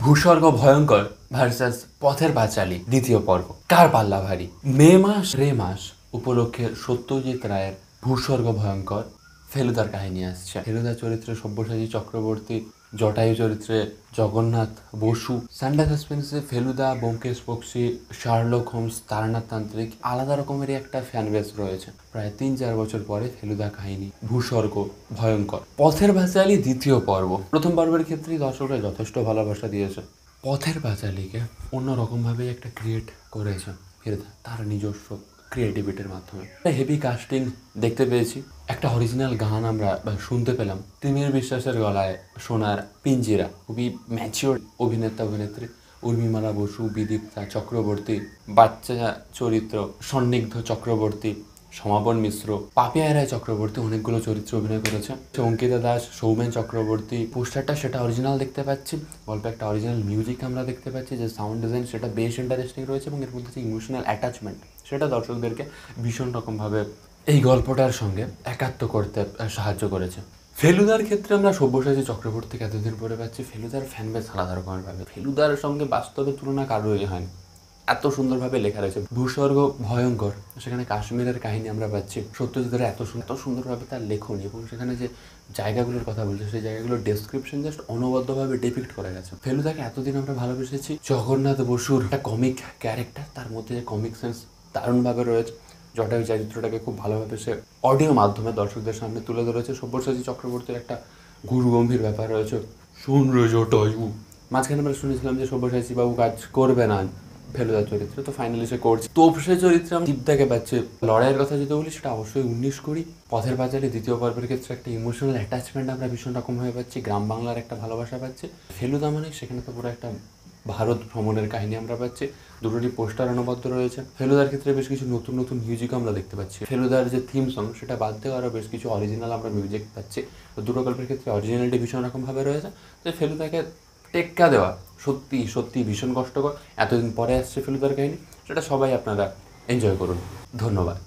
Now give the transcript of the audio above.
ভূস্বর্গ ভয়ঙ্কর ভার্সাস পথের পাঁচালী দ্বিতীয় পর্ব। কার পাল্লা ভারী? মে মাস উপলক্ষে সত্যজিৎ রায়ের ভূস্বর্গ ভয়ঙ্কর ফেলুদার কাহিনী আসছে। ফেলুদা চরিত্রে সব্যসাচী চক্রবর্তী, জটায়ু চরিত্রে জগন্নাথ বসু, সান্ডা সাসপেন্সে ফেলুদা, ব্যোমকেশ বক্সী, শার্লক হোমস, তারানাথ তান্ত্রিক, আলাদা রকমেরই একটা ফ্যান বেস রয়েছে। প্রায় 3-4 বছর পরে ফেলুদা কাহিনী ভূস্বর্গ ভয়ঙ্কর পথের পাঁচালী দ্বিতীয় পর্ব। প্রথম পর্বের ক্ষেত্রেই দর্শকরা যথেষ্ট ভালোবাসা দিয়েছে। পথের পাঁচালীকে অন্যরকমভাবে একটা ক্রিয়েট করেছে ফেলুদা তার নিজস্ব ক্রিয়েটিভিটির মাধ্যমে। হেভি কাস্টিং দেখতে পেয়েছি, একটা অরিজিনাল গান আমরা শুনতে পেলাম। তিমির বিশ্বাসের গলায় সোনার পিঞ্জিরা, খুবই ম্যাচিওর অভিনেতা অভিনেত্রী উর্মিমালা বসু, বিদীপ্তা চক্রবর্তী, বাচ্চা চরিত্র সন্নিগ্ধ চক্রবর্তী, সমাপন মিশ্র, পাপিয়া রায় চক্রবর্তী অনেকগুলো চরিত্রে অভিনয় করেছে। অঙ্কিতা দাস, সৌমেন চক্রবর্তী। পোস্টারটা সেটা অরিজিনাল দেখতে পাচ্ছি, গল্পে একটা অরিজিনাল মিউজিক আমরা দেখতে পাচ্ছি, যে সাউন্ড ডিজাইন সেটা বেশ ইন্টারেস্টিং রয়েছে, এবং এর মধ্যে যে ইমোশনাল অ্যাটাচমেন্ট সেটা দর্শকদেরকে ভীষণ রকমভাবে এই গল্পটার সঙ্গে একাত্ম করতে সাহায্য করেছে। ফেলুদার ক্ষেত্রে আমরা সব্যসাচী চক্রবর্তীকে এতদিন পরে পাচ্ছি। ফেলুদার ফ্যান বেস আলাদা রকমের ভাবে, ফেলুদার সঙ্গে বাস্তবে তুলনা কারোই হয় না, এত সুন্দরভাবে লেখা রয়েছে। ভূস্বর্গ ভয়ঙ্কর, সেখানে কাশ্মীরের কাহিনী আমরা পাচ্ছি। সত্যজিতের এত সুন্দরভাবে তার লেখনী, এবং সেখানে যে জায়গাগুলোর কথা বলছে সেই জায়গাগুলোর ডেসক্রিপশন জাস্ট অনবদ্যভাবে ডিপিক্ট করা গেছে। ফেলুদাকে এতদিন আমরা ভালোবেসেছি জগন্নাথ বসুর একটা কমিক ক্যারেক্টার, তার মধ্যে যে কমিক সেন্স দারুণভাবে রয়েছে। জটায়ু চরিত্রটাকে খুব ভালোভাবে সে অডিও মাধ্যমে দর্শকদের সামনে তুলে ধরেছে। সব্যসাচী চক্রবর্তীর একটা গুরু গম্ভীর ব্যাপার রয়েছে, শুন রে জটায়ু। মাঝখানে আমরা শুনেছিলাম যে সব্যসাচী বাবু কাজ করবে না ফেলুদার চরিত্রে, তো ফাইনালি সে করছে। তোপসে চরিত্রে আমরা দীপদাকে পাচ্ছি। লড়াইয়ের কথা যদি বলি সেটা অবশ্যই 19-20। পথের পাঁচালী দ্বিতীয় পর্বের ক্ষেত্রে একটা ইমোশনাল অ্যাটাচমেন্ট আমরা ভীষণ রকমভাবে পাচ্ছি, গ্রাম বাংলার একটা ভালোবাসা পাচ্ছি। ফেলুদা মানে সেখানে তো পুরো একটা ভারত ভ্রমণের কাহিনী আমরা পাচ্ছি। দুটোটি পোস্টার অনবদ্য রয়েছে। ফেলুদার ক্ষেত্রে বেশ কিছু নতুন নতুন মিউজিক আমরা দেখতে পাচ্ছি। ফেলুদার যে থিম সং সেটা বাদ দিয়ে আরও বেশ কিছু অরিজিনাল আমরা মিউজিক পাচ্ছি। তো দুটো গল্পের ক্ষেত্রে অরিজিনালিটি ভীষণ রকমভাবে রয়েছে। তো ফেলুদাকে টেক্কা দেওয়া সত্যি ভীষণ কষ্টকর। এতদিন পরে আসছে ফেলুদার কাহিনী, সেটা সবাই আপনারা এনজয় করুন। ধন্যবাদ।